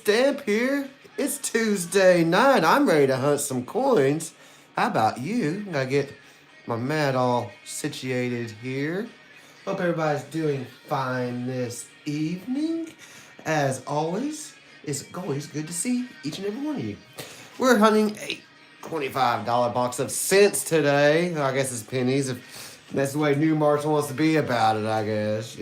Stamp here. It's Tuesday night. I'm ready to hunt some coins. How about you? I get my mat all situated here. Hope everybody's doing fine this evening. As always, it's always good to see each and every one of you. We're hunting a $25 box of cents today. I guess it's pennies. If that's the way New Marshall wants to be about it, I guess.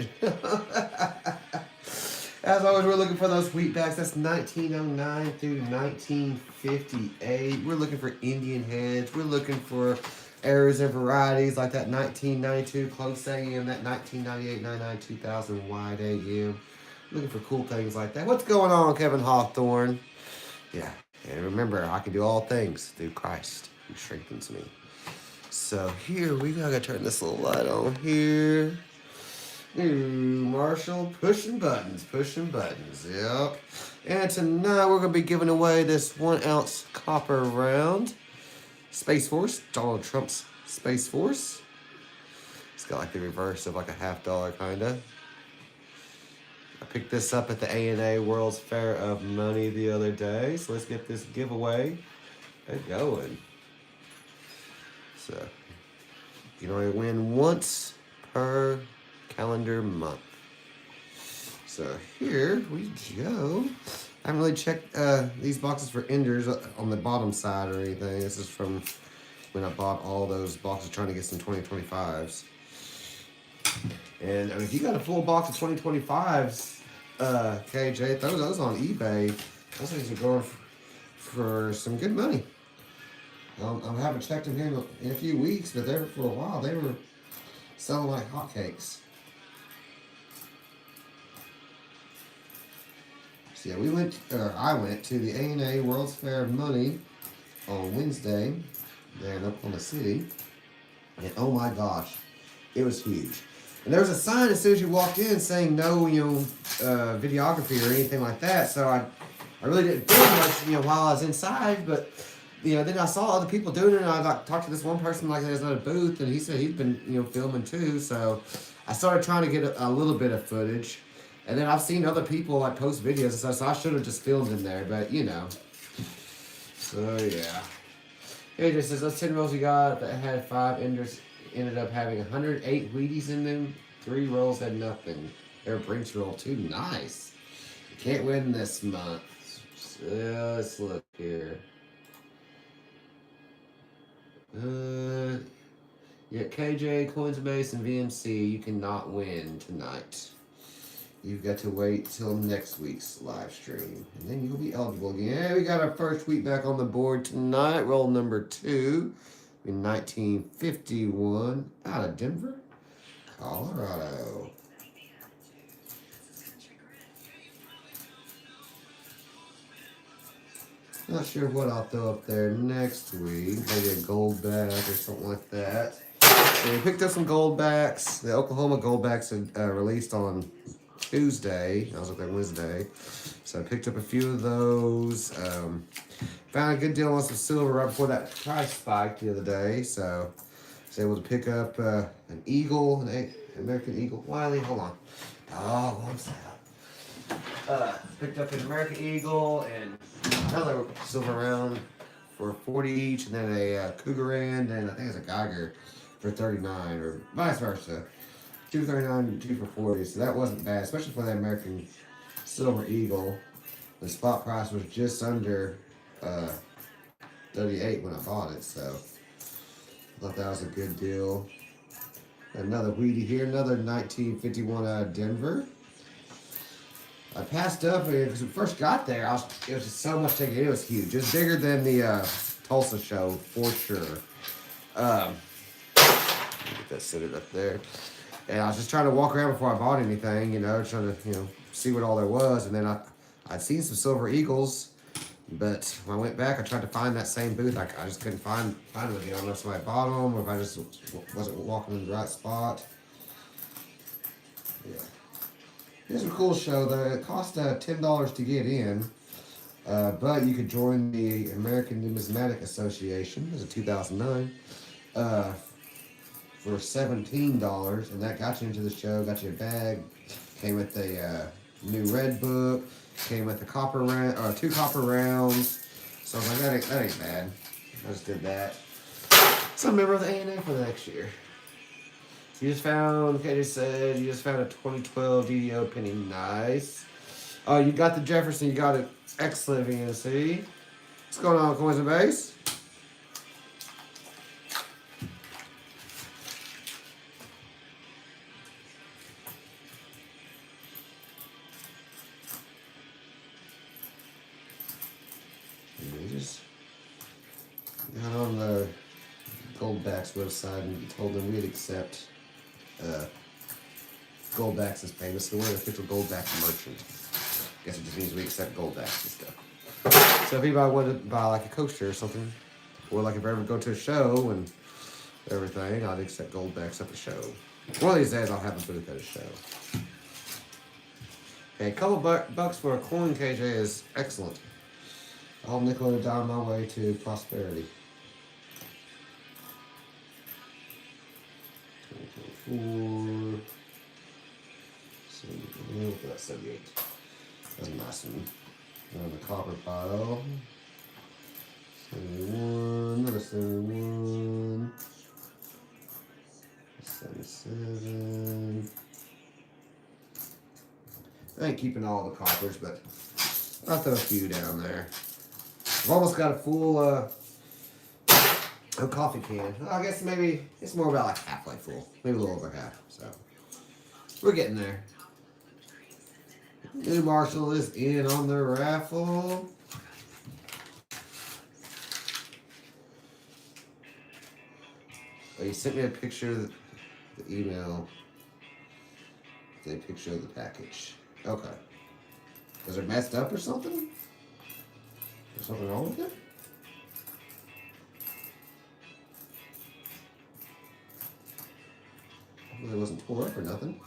As always, we're looking for those wheatbacks. That's 1909 through 1958. We're looking for Indian heads. We're looking for errors and varieties like that 1992 close AM, that 1998 99 2000 wide AM. Looking for cool things like that. What's going on, Kevin Hawthorne? Yeah, and remember, I can do all things through Christ who strengthens me. So here we go. I gotta turn this little light on here. Ooh, Marshall, pushing buttons. Yep. And tonight we're gonna be giving away this 1 ounce copper round. Space Force, Donald Trump's Space Force. It's got like the reverse of like a $50 kinda. I picked this up at the ANA World's Fair of Money the other day. So let's get this giveaway going. So you can only win once per calendar month. So here we go. I haven't really checked these boxes for enders on the bottom side or anything. This is from when I bought all those boxes trying to get some 2025s. And I mean, if you got a full box of 2025s, KJ, throw those on eBay. Those things are going for some good money. I haven't checked them here in a few weeks, but there for a while they were selling like hotcakes. So yeah, I went to the ANA World's Fair of Money on Wednesday there in Oklahoma City, and oh my gosh, it was huge. And there was a sign as soon as you walked in saying no, videography or anything like that. So I really didn't feel much, while I was inside, but then I saw other people doing it, and I talked to this one person like there's another booth, and he said he'd been filming too. So I started trying to get a little bit of footage. And then I've seen other people like post videos and stuff, so I should have just filmed in there, but So yeah. Here it just says those 10 rolls you got that had 5 enders ended up having 108 Wheaties in them. 3 rolls had nothing. Air Brinks roll 2, nice. You can't win this month. So let's look here. Yeah, KJ, Coinsbase, and VMC, you cannot win tonight. You've got to wait till next week's live stream, and then you'll be eligible again. Yeah, we got our first wheatback on the board tonight. Roll number 2 in 1951 out of Denver, Colorado. Not sure what I'll throw up there next week. Maybe a gold back or something like that. So we picked up some gold backs. The Oklahoma gold backs are released on Tuesday. I was up there Wednesday. So I picked up a few of those. Found a good deal on some silver right before that price spiked the other day. So I was able to pick up an eagle, an American Eagle. Wiley, hold on. Oh, one second. Picked up an American Eagle and another silver round for 40 each, and then a Cougarand, and I think it's a Geiger for 39, or vice versa. 2 for 39, 2 for 40, so that wasn't bad, especially for the American Silver Eagle. The spot price was just under 38 when I bought it, so I thought that was a good deal. Another Wheatie here, another 1951 out of Denver. I passed up because when we first got there, it was just so much to get. It was huge. It was bigger than the Tulsa show for sure. Get that centered up there. And I was just trying to walk around before I bought anything, trying to, see what all there was. And then I'd seen some Silver Eagles, but when I went back, I tried to find that same booth. I just couldn't find them again. I don't know if somebody bought them or if I just wasn't walking in the right spot. Yeah. It's a cool show, though. It cost $10 to get in, but you could join the American Numismatic Association. It was a 2009. For $17, and that got you into the show, got you a bag, came with a new Redbook, Came with the copper round, or 2 copper rounds. So I was like, that ain't bad. I just did that. So I'm a member of the ANA for the next year. You just found, KJ said, you just found a 2012 DDO penny. Nice. Oh, you got the Jefferson. You got it. Excellent, VNC. What's going on, Coins and Base? We just got on the Goldbacks website and told them we'd accept Goldbacks as payment, so we're an official Goldbacks merchant. Guess it just means we accept Goldbacks and stuff. So if anybody wanted to buy like a coaster or something, or like if I ever go to a show and everything, I'd accept Goldbacks at the show. One of these days I'll have them put it at a show. Okay, a couple bucks for a coin, KJ, is excellent. All nickel and a dime my way to prosperity. 2024. 78. That's a nice one. On the copper pile. 71. Another 71. 77. I ain't keeping all the coppers, but I'll throw a few down there. I've almost got a full coffee can. I guess maybe it's more about like halfway full. Maybe a little over half. So we're getting there. New Marshall is in on the raffle. Oh, you sent me a picture of the email. A picture of the package. Okay. Was it messed up or something? Is something wrong with it? Well, it wasn't tore up or nothing.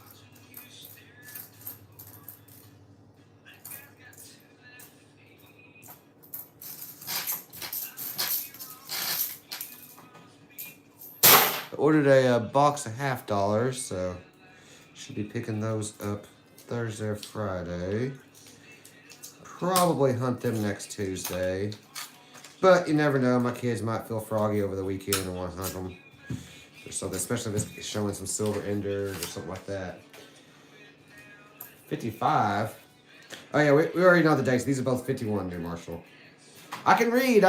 I ordered a box of $50, so should be picking those up Thursday or Friday. Probably hunt them next Tuesday. But you never know, my kids might feel froggy over the weekend and want to hunt them. Or something, especially if it's showing some silver enders or something like that. 55. Oh yeah, we already know the dates. These are both 51, New Marshall. I can read.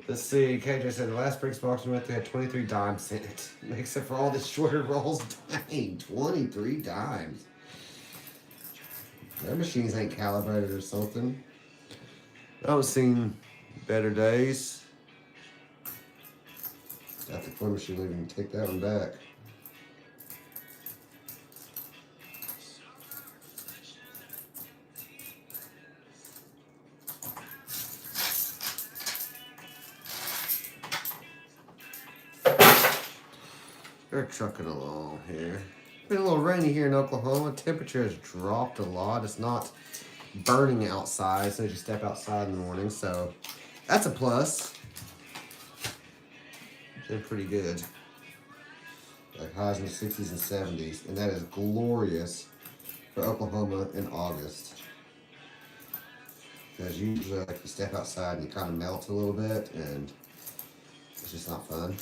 Let's see, KJ said the last Bricks box we went through had 23 dimes in it. Except for all the shorter rolls. Dang, 23 dimes. Their machines ain't calibrated or something. I've seen better days. Got the coin machine, even take that one back. They're trucking along here. Been a little rainy here in Oklahoma. Temperature has dropped a lot. It's not burning outside, so as you step outside in the morning, so that's a plus. Been pretty good. Like highs in the 60s and 70s, and that is glorious for Oklahoma in August. Because usually, like, you step outside and you kind of melt a little bit, and it's just not fun.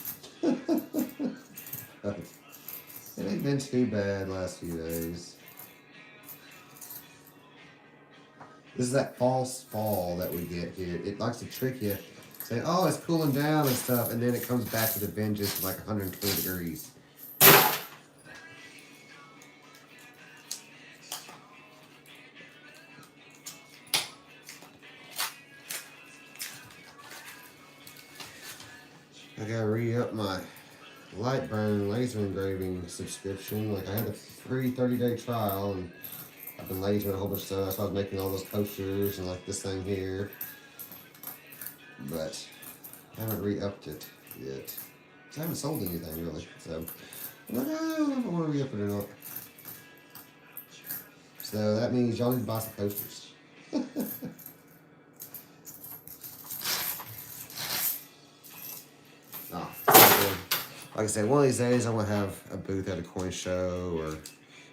It ain't been too bad last few days. This is that false fall that we get here. It likes to trick you, saying, oh, it's cooling down and stuff, and then it comes back to the vengeance of like 120 degrees. I gotta re-up my light burn laser engraving subscription. Like, I had a free 30-day trial, and I've been lasering a whole bunch of stuff. So I was making all those posters and like this thing here, but I haven't re-upped it yet. I haven't sold anything really, so I'm like, I don't know if I want to re-up it or not. So that means y'all need to buy some posters. Like I said, one of these days I'm going to have a booth at a coin show, or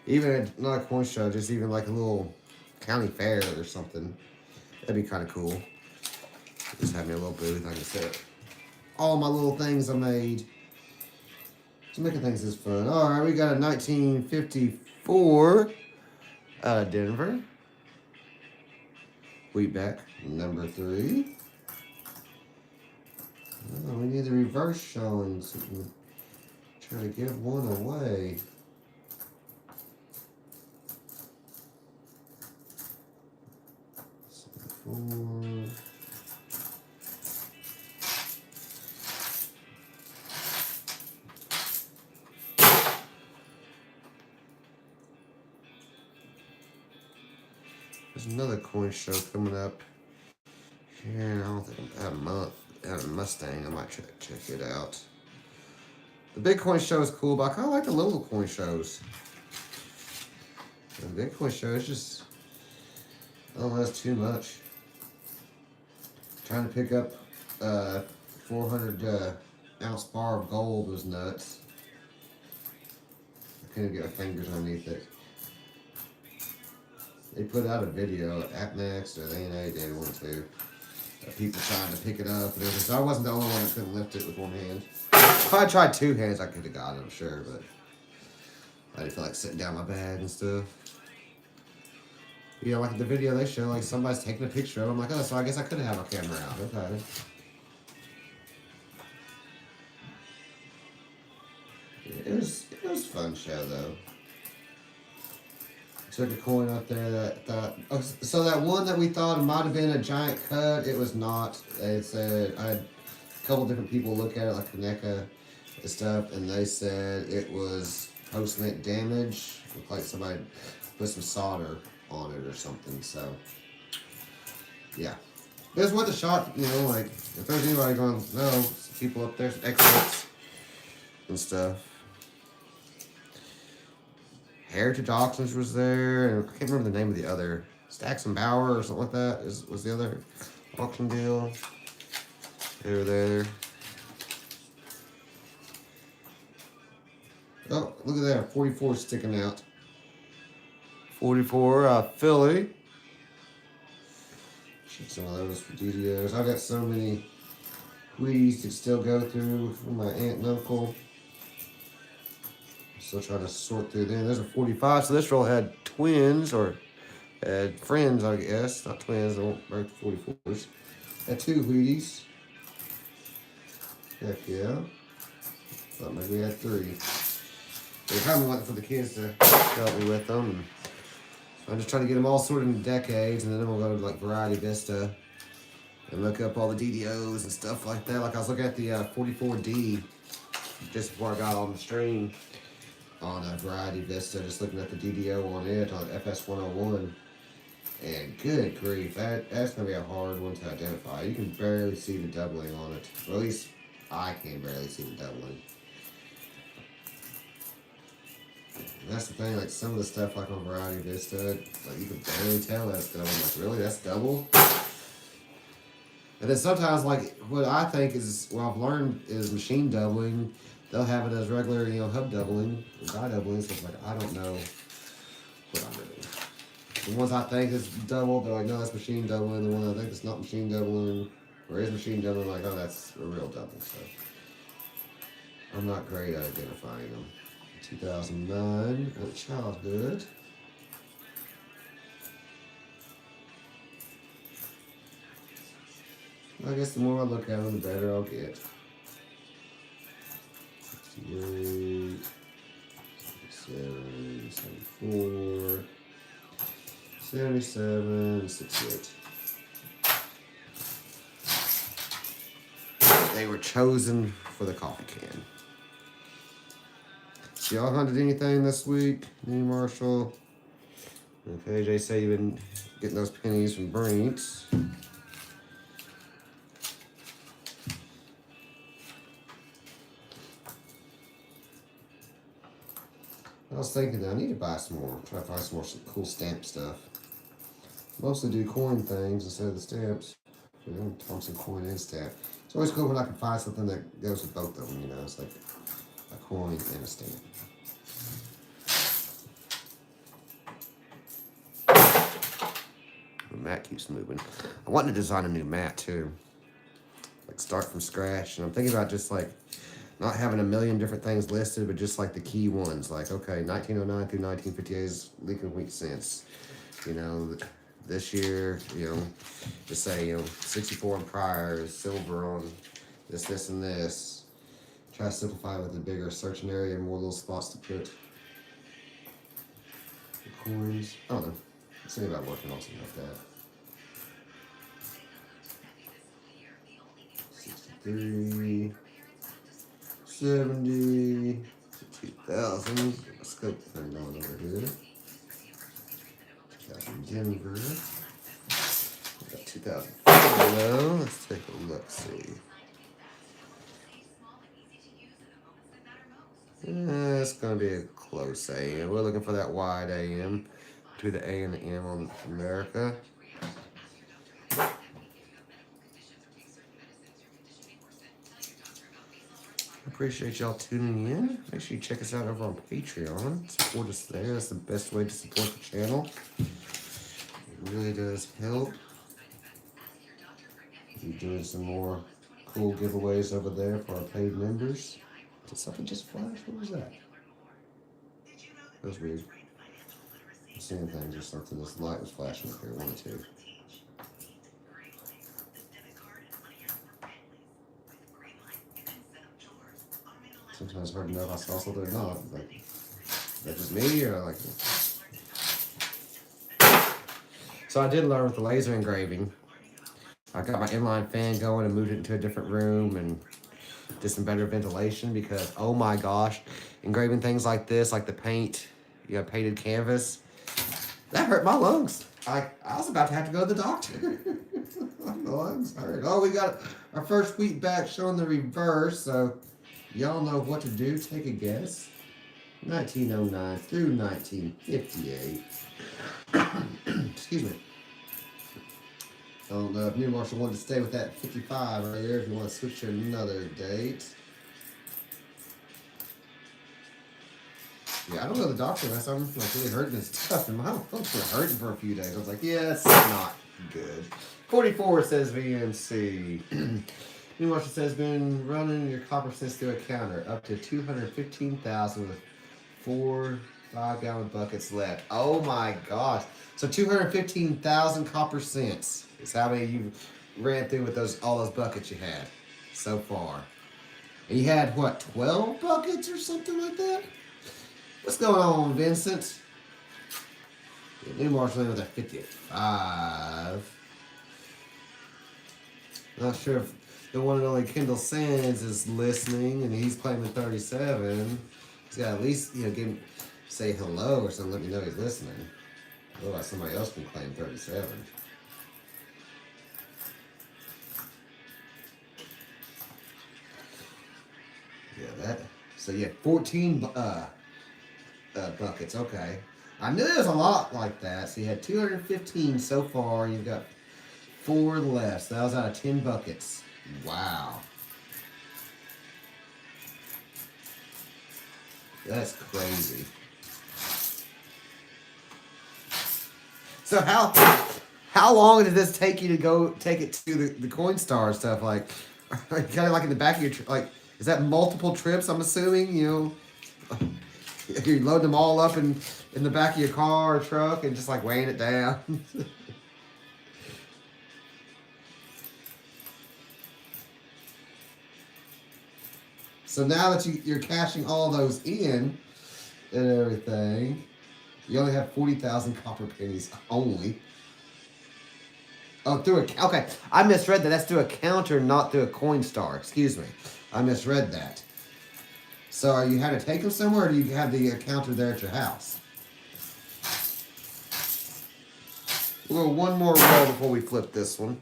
even not a coin show, just even like a little county fair or something. That'd be kind of cool. Just have me a little booth. I can set all my little things I made. Just making things is fun. All right, we got a 1954 out of Denver. Wheatback, number 3. Oh, we need the reverse showing so we can try to give one away. Four. There's another coin show coming up here. I don't think I'm at a month. At a Mustang, I might check it out. The big coin show is cool, but I kind of like the little coin shows. The big coin show is just, I don't know, that's too much. Trying to pick up 400 ounce bar of gold was nuts. I couldn't get my fingers underneath it. They put out a video at Max or A&A did one too. People trying to pick it up and everything. So I wasn't the only one that couldn't lift it with one hand. If I tried 2 hands, I could have got it, I'm sure, but I didn't feel like sitting down my bag and stuff. You know, like the video they show, like somebody's taking a picture of it. I'm like, oh, so I guess I could have my camera out. Okay. It was a fun show though. Took a coin up there that thought, oh, so that one that we thought might have been a giant cut, it was not. They said, I had a couple different people look at it, like Kaneka and stuff, and they said it was post-mint damage. Looked like somebody put some solder on it or something, so yeah. But it's worth a shot, you know, like, if there's anybody going, no, people up there, some experts and stuff. Heritage Auctions was there, and I can't remember the name of the other. Stacks and Bauer or something like that was the other auction deal. They were there. Oh, look at that, 44 sticking out. 44 Philly. Check some of those for DDOs. I've got so many Wheaties to still go through for my aunt and uncle. Still trying to sort through them. There's a 45. So this roll had twins, or had friends, I guess. Not twins, they won't break the 44s. Had 2 Wheaties. Heck yeah. Thought maybe we had 3. They kind of went for the kids to help me with them. So I'm just trying to get them all sorted into decades, and then we'll go to like Variety Vista and look up all the DDOs and stuff like that. Like I was looking at the 44D just before I got on the stream. On a Variety Vista, just looking at the DDO on it, on FS101. And good grief, that's going to be a hard one to identify. You can barely see the doubling on it. Or at least I can barely see the doubling. And that's the thing, like some of the stuff like on Variety Vista, like you can barely tell that's double. I'm like, really? That's double? And then sometimes, like, what I think is, what I've learned is machine doubling. They'll have it as regular, you know, hub doubling, or die doubling, so it's like, I don't know what I'm doing. The ones I think is double, they're like, no, that's machine doubling. The one I think is not machine doubling, or is machine doubling, like, oh, that's a real double, so. I'm not great at identifying them. 2009, early childhood. I guess the more I look at them, the better I'll get. 68, 77, 74, 77, 68. They were chosen for the coffee can. Y'all hunted anything this week? Any Marshall? Okay, Jay said you've been getting those pennies from Brinks. I was thinking that I need to buy some more. Try to find some more cool stamp stuff. Mostly do coin things instead of the stamps. Thompson coin and stamp. It's always cool when I can find something that goes with both of them, you know. It's like a coin and a stamp. mat keeps moving. I want to design a new mat too. Like start from scratch. And I'm thinking about just like not having a million different things listed, but just like the key ones. Like, okay, 1909 through 1958 is leek and wheat cents. You know, this year, you know, just say, you know, 64 and prior is silver on this, and this. Try to simplify with a bigger searching area and more little spots to put the coins. I don't know. Let's think about working on something like that. 63, 70, 2000. Scope turned on over here. 2000 Denver. We got 2000. Let's take a look. See. It's going to be a close AM. We're looking for that wide AM between the A and the M on America. Appreciate y'all tuning in. Make sure you check us out over on Patreon. Support us there. That's the best way to support the channel. It really does help. We're doing some more cool giveaways over there for our paid members. Did something just flash? What was that? That was weird. I'm seeing things or something. This light was flashing up here. 1 or 2. Sometimes it's hard to know if I saw something or not. Like, is that just me or like? So I did learn with the laser engraving. I got my inline fan going and moved it into a different room and did some better ventilation because, oh my gosh, engraving things like this, like the paint, you know, painted canvas, that hurt my lungs. I was about to have to go to the doctor. My lungs hurt. Oh, we got our first week back showing the reverse, so y'all know what to do. Take a guess. 1909 through 1958. Excuse me. I don't know if New Marshall wanted to stay with that 55 right there. If you want to switch to another date. Yeah, I don't go to the doctor unless I'm like really hurting and stuff. And my lungs were hurting for a few days. I was like, yeah, it's not good. 44 says VMC. New Marshall says, been running your copper cents through a counter up to 215,000 with 4 5-gallon buckets left. Oh my gosh. So 215,000 copper cents is how many you ran through with all those buckets you had so far. And you had what, 12 buckets or something like that? What's going on, Vincent? New Marshall with a 55. Not sure if the one and only Kendall Sands is listening and he's claiming 37. He's got to at least, you know, say hello or something, let me know he's listening. Otherwise somebody else can claim 37. Yeah, that. So yeah, 14 buckets. Okay, I knew there was a lot like that. So you had 215 so far. You've got 4 left. So that was out of 10 buckets. Wow. That's crazy. So how long did this take you to go take it to the Coinstar stuff? Like, kind of like in the back of your like, is that multiple trips? I'm assuming, you know, you're loading them all up in the back of your car or truck and just like weighing it down. So now that you're cashing all those in and everything, you only have 40,000 copper pennies only. Oh, okay. I misread that. That's through a counter, not through a Coinstar. Excuse me. I misread that. So you had to take them somewhere, or do you have the counter there at your house? We'll go one more row before we flip this one.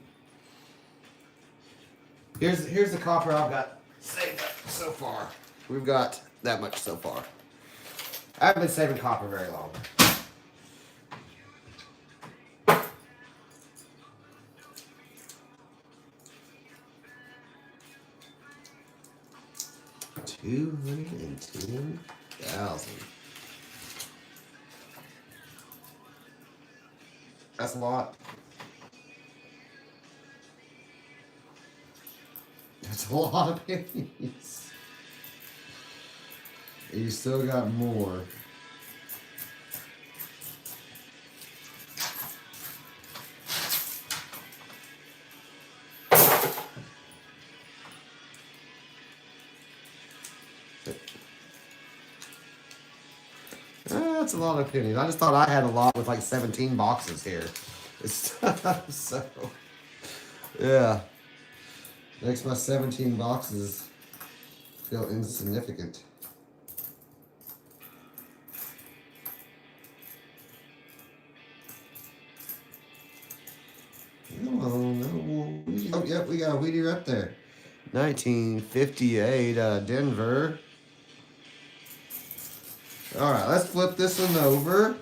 Here's the copper I've got saved up so far. We've got that much so far. I haven't been saving copper very long. $210,000. That's a lot. That's a lot of pennies. You still got more. That's a lot of pennies. I just thought I had a lot with like 17 boxes here. So, yeah. Makes my 17 boxes feel insignificant. Come on, no. Oh, yep, we got a Wheatie right there. 1958 Denver. All right, let's flip this one over.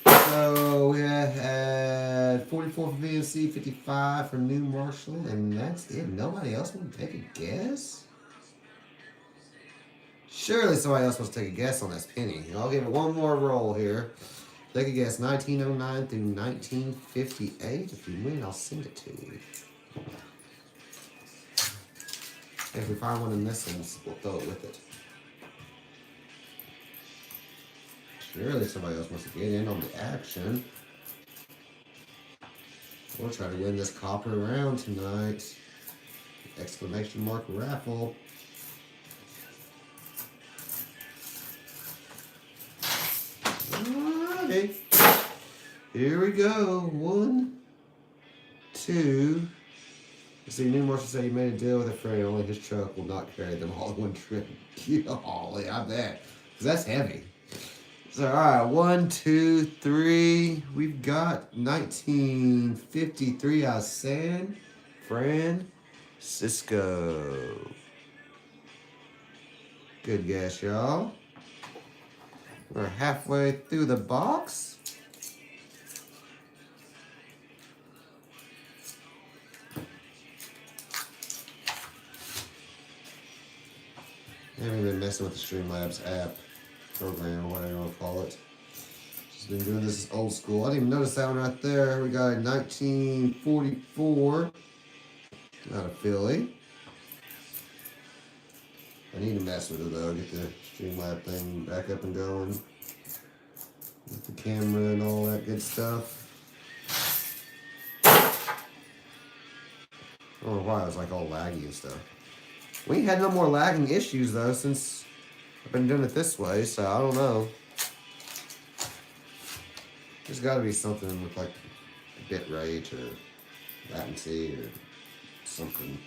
So we had 44 for VNC, 55 for New Marshall, and that's it. Nobody else want to take a guess? Surely somebody else wants to take a guess on this penny. I'll give it one more roll here. Take a guess. 1909 through 1958. If you win, I'll send it to you. If we find one in this one, we'll throw it with it. Surely somebody else wants to get in on the action. We'll try to win this copper round tonight. Exclamation mark raffle. Alrighty. Here we go. 1, 2. You see, New Marshall said he made a deal with a friend. Only his truck will not carry them all in one trip. Golly, I bet. Because that's heavy. So, all right, 1, 2, 3. We've got 1953 out of San Francisco. Good guess, y'all. We're halfway through the box. I haven't been messing with the Streamlabs app. Program, or whatever you want to call it. Just been doing this old school. I didn't even notice that one right there. We got a 1944 out of Philly. I need to mess with it though. Get the Streamlab thing back up and going. With the camera and all that good stuff. I don't know why it was like all laggy and stuff. We ain't had no more lagging issues though since I've been doing it this way, so I don't know. There's got to be something with like bit rate or latency or something.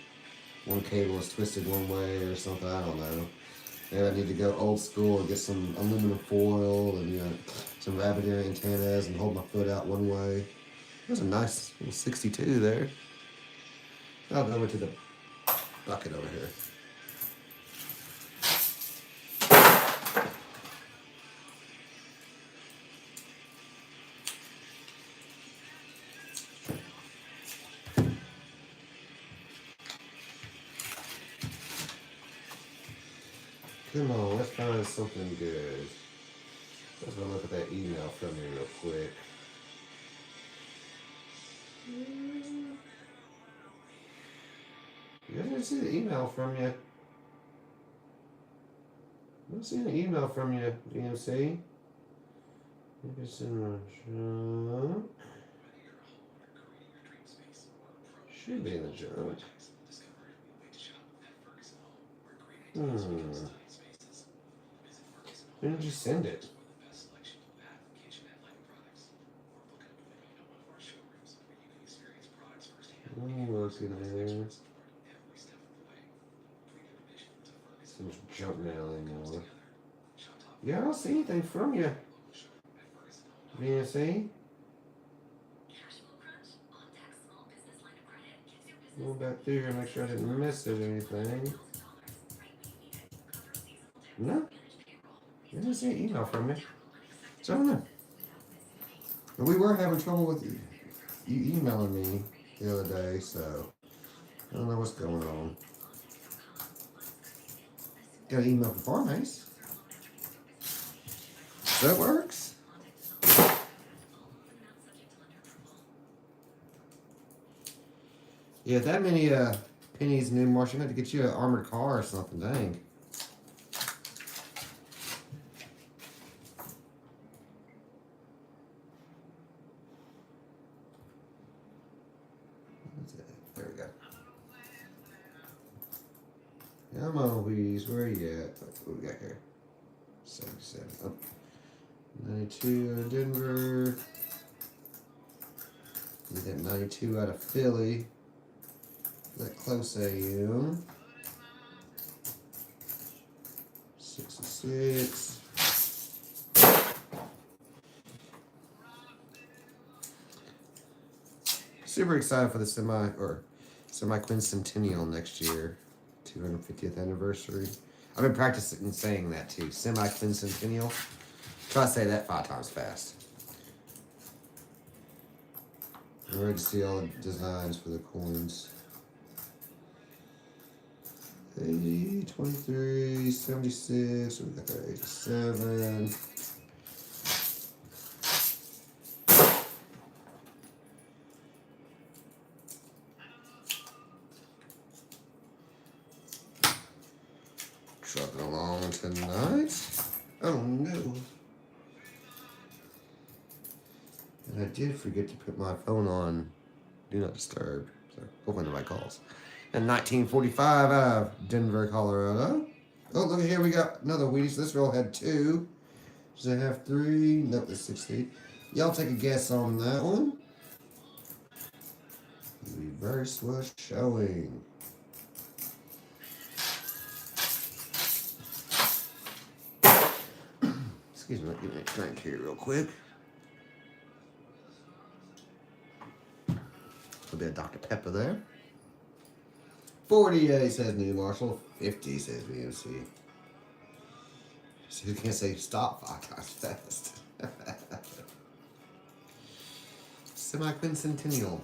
One cable is twisted one way or something, I don't know. Maybe I need to go old school and get some aluminum foil and some rabbit ear antennas and hold my foot out one way. There's a nice little 62 there. I'll go over to the bucket over here. Come on, let's find something good. Let's go look at that email from you real quick. You didn't see the email from you. I don't see an email from you, DMC. Maybe it's in my junk. Should be in the junk. When did you send it? Look at there. Some junk mail anymore. Yeah, I don't see anything from you. VNC? Go back through here and make sure I didn't miss it or anything. No. I didn't see an email from you. So I don't know. But we were having trouble with you emailing me the other day, so I don't know what's going on. Got an email from Farmace. That works. Yeah, that many Pennies, new Marshall. You have to get you an armored car or something. Dang. There we go. Come on, Wheeze. Where are you at? What we got here? 77. Oh. 92 out of Denver. We got 92 out of Philly. That close AM. 66. Super excited for the semi-quincentennial next year. 250th anniversary. I've been practicing saying that too. Semi-quincentennial. Try to say that 5 times fast. I'm ready to see all the designs for the coins. 80, 23, 76, we got that 87. Trucking along tonight. Oh no. And I did forget to put my phone on Do Not Disturb. So hopefully nobody calls. In 1945 out of Denver, Colorado. Oh, look at here. We got another Wheaties. This roll had 2. Does it have 3? Nope, it's 60. Y'all take a guess on that one. Reverse was showing. Excuse me, give me a drink here real quick. A little bit of Dr. Pepper there. 48 says New Marshall. 50 says VMC. So you can't say stop 5 times fast. Semi-quincentennial.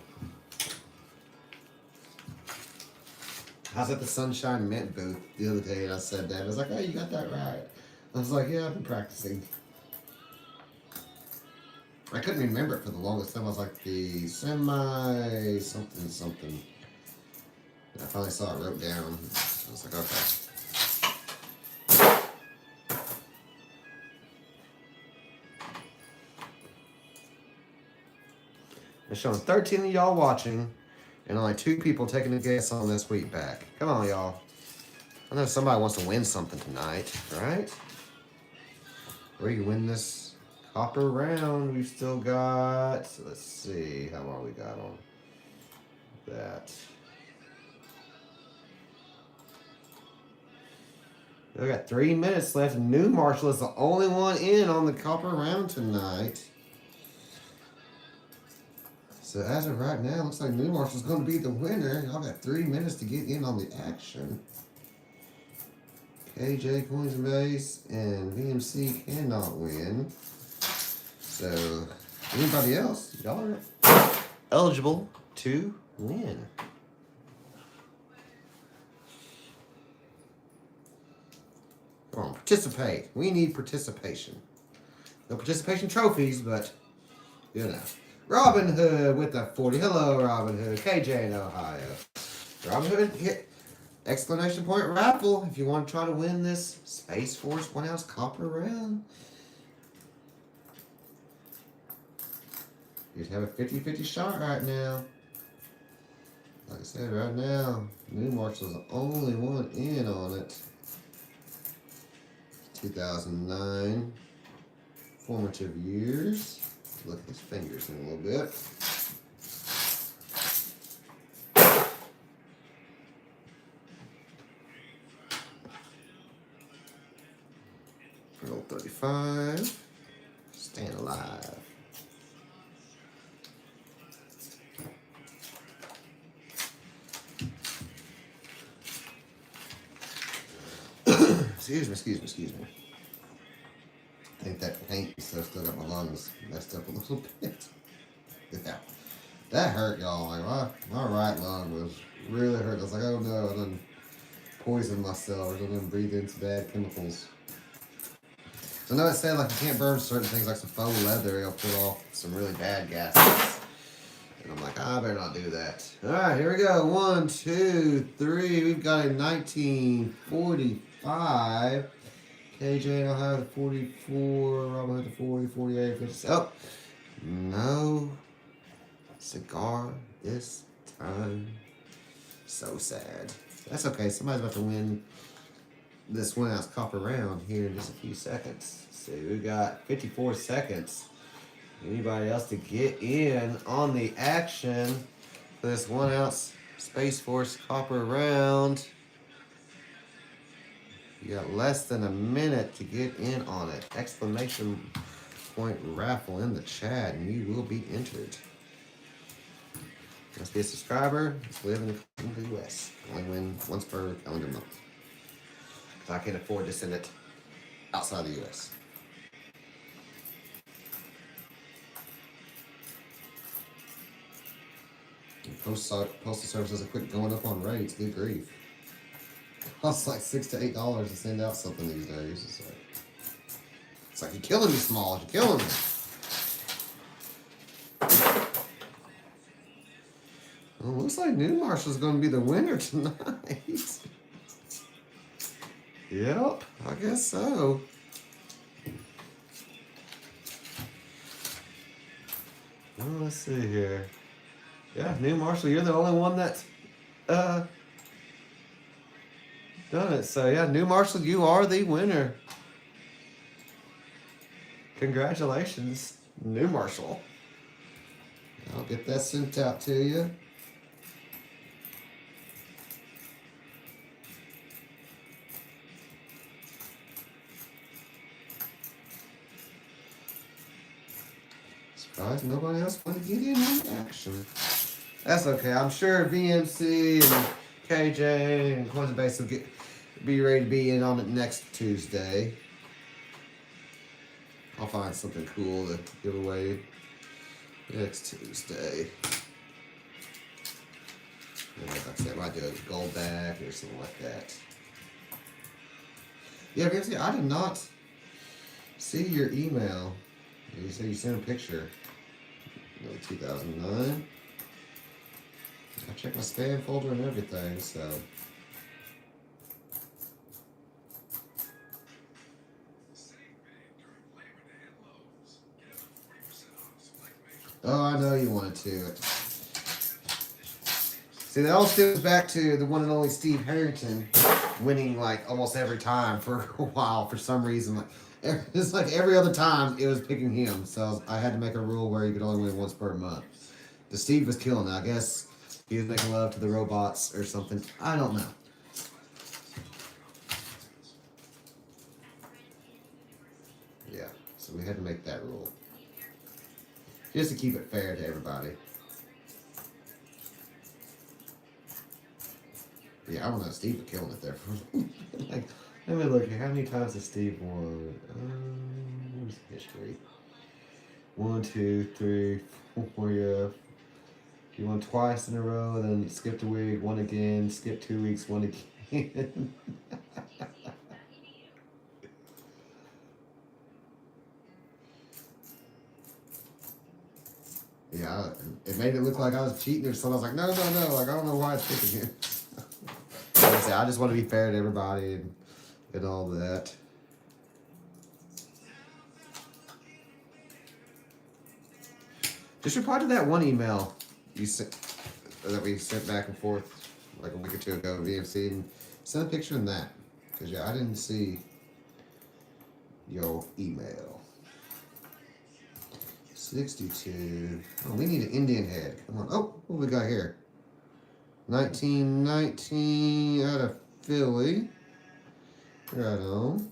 I was at the Sunshine Mint booth the other day and I said that. I was like, oh, you got that right. I was like, yeah, I've been practicing. I couldn't remember it for the longest time. I was like, the semi something something. And I finally saw it wrote down. I was like, okay. It's showing 13 of y'all watching and only 2 people taking a guess on this wheat back. Come on, y'all. I know somebody wants to win something tonight, right? Where you win this copper round, we've still got, so let's see how long we got on that. We got 3 minutes left. New Marshall is the only one in on the copper round tonight. So as of right now, looks like New Marshall's going to be the winner. Y'all got 3 minutes to get in on the action. KJ Coins and Base and VMC cannot win. So anybody else, y'all are eligible to win. Come on, participate. We need participation. No participation trophies, but you know. Robin Hood with the 40. Hello, Robin Hood. KJ in Ohio. Robin Hood hit exclamation point raffle if you want to try to win this Space Force 1 ounce copper round. You'd have a 50-50 shot right now. Like I said, right now, New Marshall's the only one in on it. 2009 formative years. Look at his fingers in a little bit. Roll 35. Staying alive. Excuse me. I think that paint stuff still got my lungs messed up a little bit. Yeah. That hurt, y'all. Like my right lung was really hurt. I was like, oh no, I done poisoned myself. I done breathe into bad chemicals. So I know it said like you can't burn certain things like some faux leather. It'll put off some really bad gases. I'm like, I better not do that. All right, here we go. 1, 2, 3. We've got a 1945. KJ, I'll have the 44. Robin had the 40, 48, 50. Oh, no cigar this time. So sad. That's okay. Somebody's about to win this 1 ounce copper round here in just a few seconds. See, we got 54 seconds. Anybody else to get in on the action for this 1 ounce Space Force copper round? You got less than a minute to get in on it. Exclamation point raffle in the chat and you will be entered. Must be a subscriber. Must live in the US. Only win once per calendar month. Because I can't afford to send it outside the US. Postal service doesn't quit going up on rates. Good grief. It costs like $6 to $8 to send out something these days. It's like you're killing me, Smalls. You're killing me. Well, looks like New Marshall's going to be the winner tonight. Yep, I guess so. Well, let's see here. Yeah, New Marshall, you're the only one that's done it. So yeah, New Marshall, you are the winner. Congratulations, New Marshall. I'll get that sent out to you. Surprised nobody else wanted to get in on the action. That's okay. I'm sure VMC and KJ and Coinbase will be ready to be in on it next Tuesday. I'll find something cool to give away next Tuesday. And like I said, I might do a gold back or something like that. Yeah, VMC, I did not see your email. You said you sent a picture. 2009. I checked my spam folder and everything, so. Oh, I know you wanted to. See, that all stems back to the one and only Steve Harrington winning like almost every time for a while for some reason. Like, it's like every other time it was picking him, so I had to make a rule where you could only win once per month. The Steve was killing it. I guess he was making love to the robots or something. I don't know. Yeah, so we had to make that rule. Just to keep it fair to everybody. Yeah, I don't know. Steve was killing it there. Like, let me look here. How many times has Steve won? What's history? 1, 2, 3, 4. Yeah. He won twice in a row, then skipped a week, won again, skipped 2 weeks, won again. Yeah, it made it look like I was cheating or something. I was like, no, like I don't know why it's picking him. Like I said, I just want to be fair to everybody and all that. Just reply to that one email you sent that we sent back and forth like a week or two ago at VMC and send a picture in that. Because yeah, I didn't see your email. 62. Oh, we need an Indian head. Come on. Oh, what we got here? 1919 out of Philly. Right on.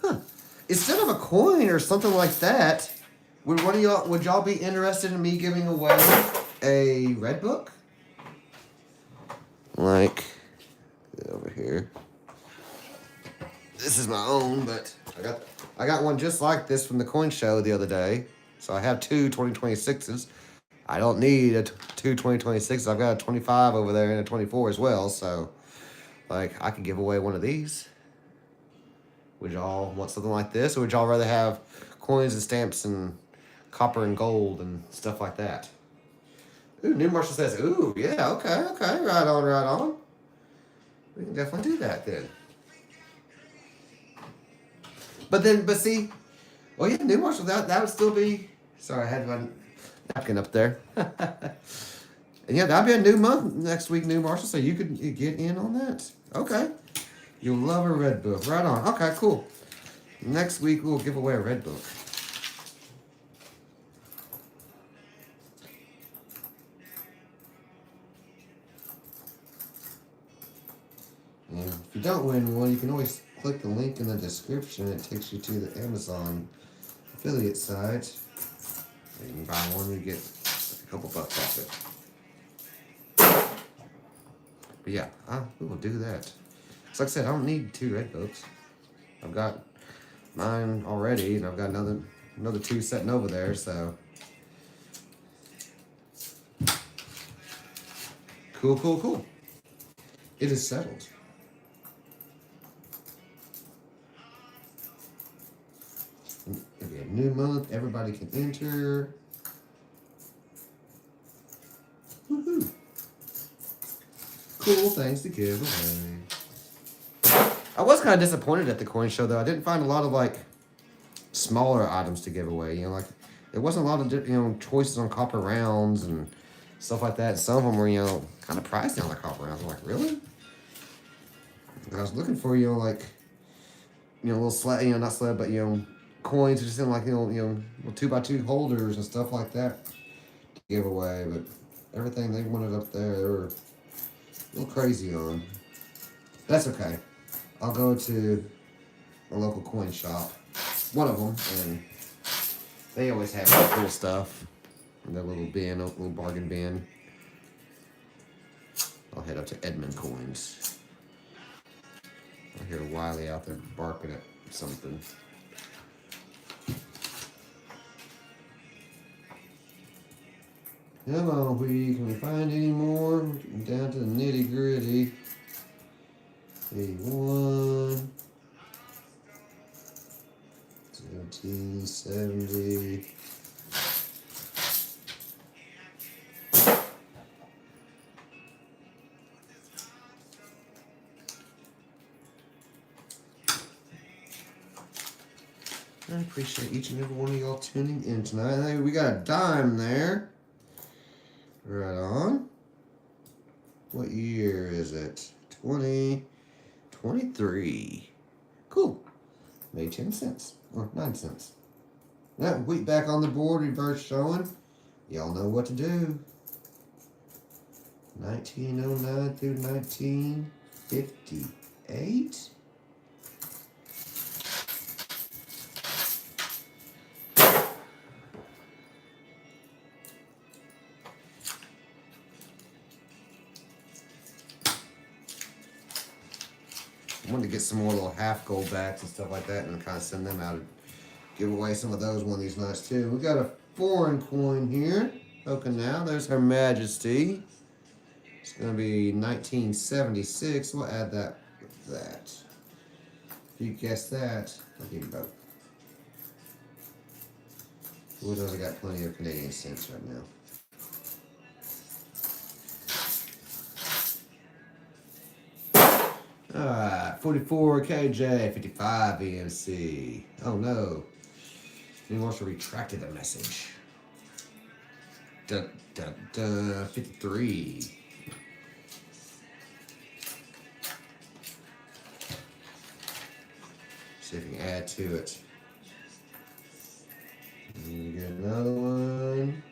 Huh. Instead of a coin or something like that, would y'all be interested in me giving away a Redbook? Like over here. This is my own, but I got one just like this from the coin show the other day. So I have two 2026s. I don't need two 2026s. I've got a 25 over there and a 24 as well. So, like, I could give away one of these. Would y'all want something like this? Or would y'all rather have coins and stamps and copper and gold and stuff like that. Ooh, New Marshall says, ooh, yeah, okay, right on, right on. We can definitely do that then. But see, well, yeah, New Marshall, that would still be, sorry, I had my napkin up there. And yeah, that'd be a new month next week, New Marshall, so you could get in on that. Okay. You'll love a Redbook. Right on. Okay, cool. Next week, we'll give away a Redbook. And if you don't win one, you can always click the link in the description. It takes you to the Amazon affiliate site. And you can buy one and get a couple bucks off it. But yeah, we will do that. So like I said, I don't need 2 Redbooks. I've got mine already, and I've got another 2 sitting over there, so. Cool. It is settled. It'll be a new month. Everybody can enter. Woohoo! Cool things to give away. I was kind of disappointed at the coin show, though. I didn't find a lot of, like, smaller items to give away. You know, like, there wasn't a lot of, choices on copper rounds and stuff like that. Some of them were, kind of pricey on the copper rounds. I'm like, really? And I was looking for, like, little slab, not slab, but, coins just in, like, little 2x2 holders and stuff like that to give away. But everything they wanted up there, they were a little crazy on. That's okay. I'll go to a local coin shop, one of them, and they always have cool stuff in their little bin, a little bargain bin. I'll head up to Edmund Coins. I hear Wiley out there barking at something. Come on, can we find any more? We're getting down to the nitty gritty. 81, 1770. I appreciate each and every one of y'all tuning in tonight. Hey, we got a dime there. Right on. What year is it? 2023. Cool. Made 10 cents. Or 9 cents. That wheat back on the board, reverse showing. Y'all know what to do. 1909 through 1958. I wanted to get some more little half gold backs and stuff like that and kind of send them out and give away some of those one of these nights too. We got a foreign coin here. Okay, now there's Her Majesty. It's going to be 1976. We'll add that with that. If you guess that, I'll give you both. Who knows? I got plenty of Canadian cents right now. Alright, 44 KJ, 55 EMC. Oh no. He wants to retract the message. 53. See if we can add to it. And we get another one.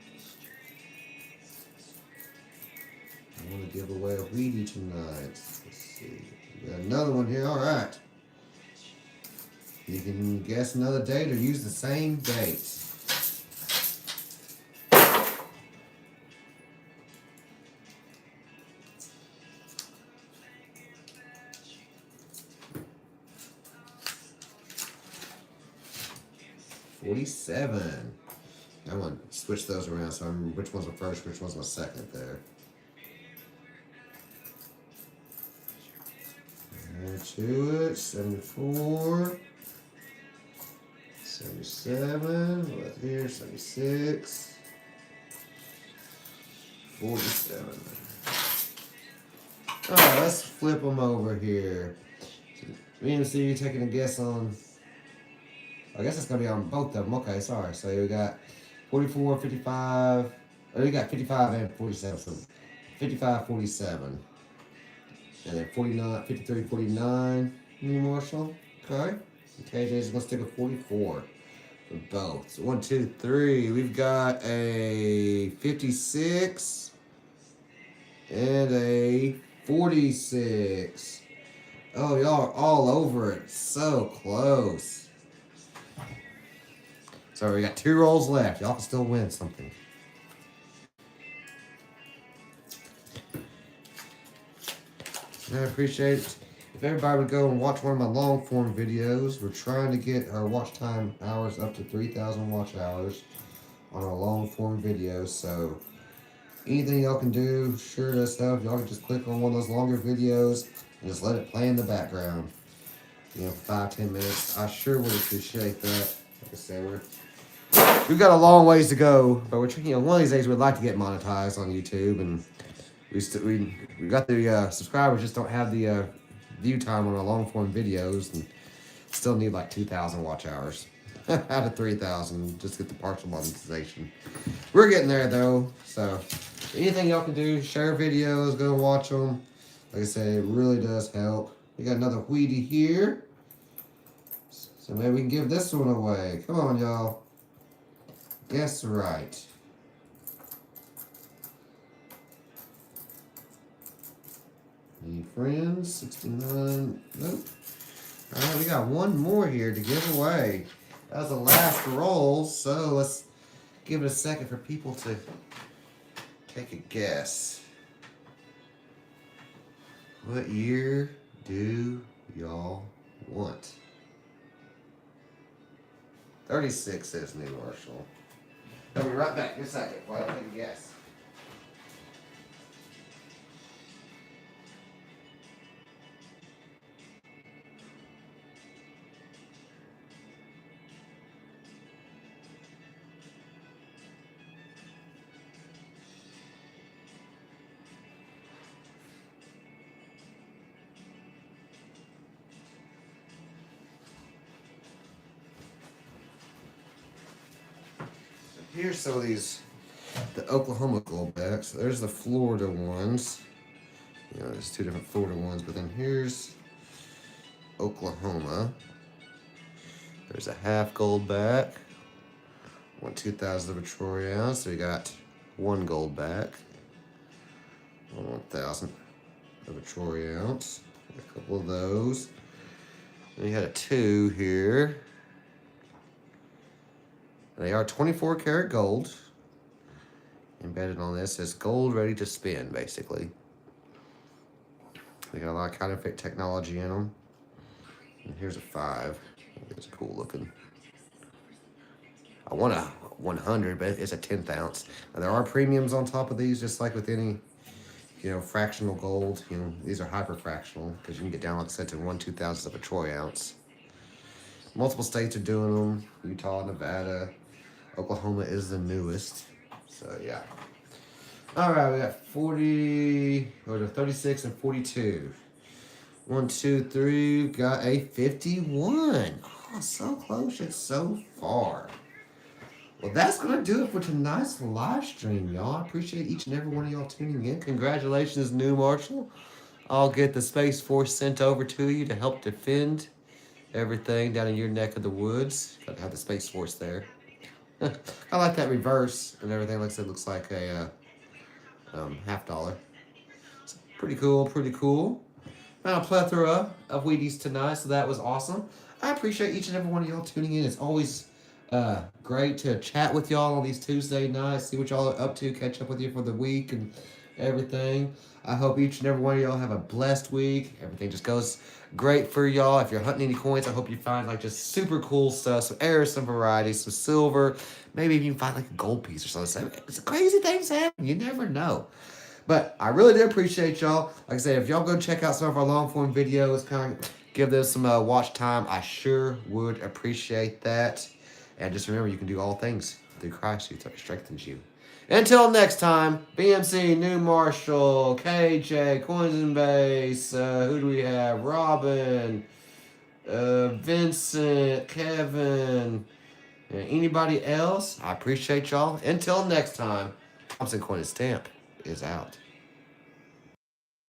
I want to give away a Wheatie tonight. Let's see. We got another one here. All right. You can guess another date or use the same date. $47. I want to switch those around so I remember which one's my first, which one's my second there. Add to it, 74. 77, right here, 76, 47. Alright, let's flip them over here. Me and C taking a guess on, I guess it's going to be on both of them. Okay, sorry. So we got 44, 55, oh, we got 55 and 47. So 55, 47. And then 49, 53, 49. Marshall. Okay. KJ's going to stick with 44 for both. So 1, 2, 3. We've got a 56 and a 46. Oh, y'all are all over it. So close. So we got 2 rolls left. Y'all can still win something. I appreciate it. If everybody would go and watch one of my long form videos, we're trying to get our watch time hours up to 3,000 watch hours on our long form videos. So anything y'all can do sure does help. Y'all can just click on one of those longer videos and just let it play in the background. You know, 5-10 minutes. I sure would appreciate that. Like I said, we've got a long ways to go, but we're trying. One of these days we'd like to get monetized on YouTube, and we got the subscribers, just don't have the view time on our long form videos, and still need like 2,000 watch hours out of 3,000 just to get the partial monetization. We're getting there though, so anything y'all can do, share videos, go watch them. Like I said, it really does help. We got another Wheatie here, so maybe we can give this one away. Come on, y'all. Guess right. Any friends? 69. Nope. Alright, we got one more here to give away. That was the last roll, so let's give it a second for people to take a guess. What year do y'all want? 36 says New Marshall. I'll be right back in a second while I take a guess. Here's some of these, the Oklahoma goldbacks. There's the Florida ones. You know, there's 2 different Florida ones, but then here's Oklahoma. There's a half goldback. 1/2000 of a troy ounce. So we got 1 goldback. 1/1000 of a troy ounce. A couple of those. Then we had a 2 here. They are 24 karat gold. Embedded on this is gold ready to spin, basically. They got a lot of counterfeit technology in them. And here's a 5. It's cool looking. I want a 100, but it's a 1/10 ounce. Now, there are premiums on top of these, just like with any, you know, fractional gold. You know, these are hyper fractional because you can get down, like I said, to 1/2000 of a troy ounce. Multiple states are doing them. Utah, Nevada. Oklahoma is the newest. So, yeah. All right, we got 40, or 36 and 42. 1, 2, 3, got a 51. Oh, so close yet so far. Well, that's going to do it for tonight's live stream, y'all. I appreciate each and every one of y'all tuning in. Congratulations, New Marshall. I'll get the Space Force sent over to you to help defend everything down in your neck of the woods. Got to have the Space Force there. I like that reverse and everything. Like I said, looks like a $50. So pretty cool, pretty cool. Found a plethora of Wheaties tonight, so that was awesome. I appreciate each and every one of y'all tuning in. It's always great to chat with y'all on these Tuesday nights, see what y'all are up to, catch up with you for the week and everything. I hope each and every one of y'all have a blessed week. Everything just goes great for y'all. If you're hunting any coins, I hope you find like just super cool stuff, some errors, some varieties, some silver, maybe even find like a gold piece or something. It's crazy things happen. You never know. But I really do appreciate y'all. Like I said, if y'all go check out some of our long form videos, kind of give them some watch time, I sure would appreciate that. And just remember, you can do all things through Christ who strengthens you. Until next time, BMC, New Marshall, KJ, Coins and Base, who do we have? Robin, Vincent, Kevin, anybody else? I appreciate y'all. Until next time, Thompson Coin and Stamp is out.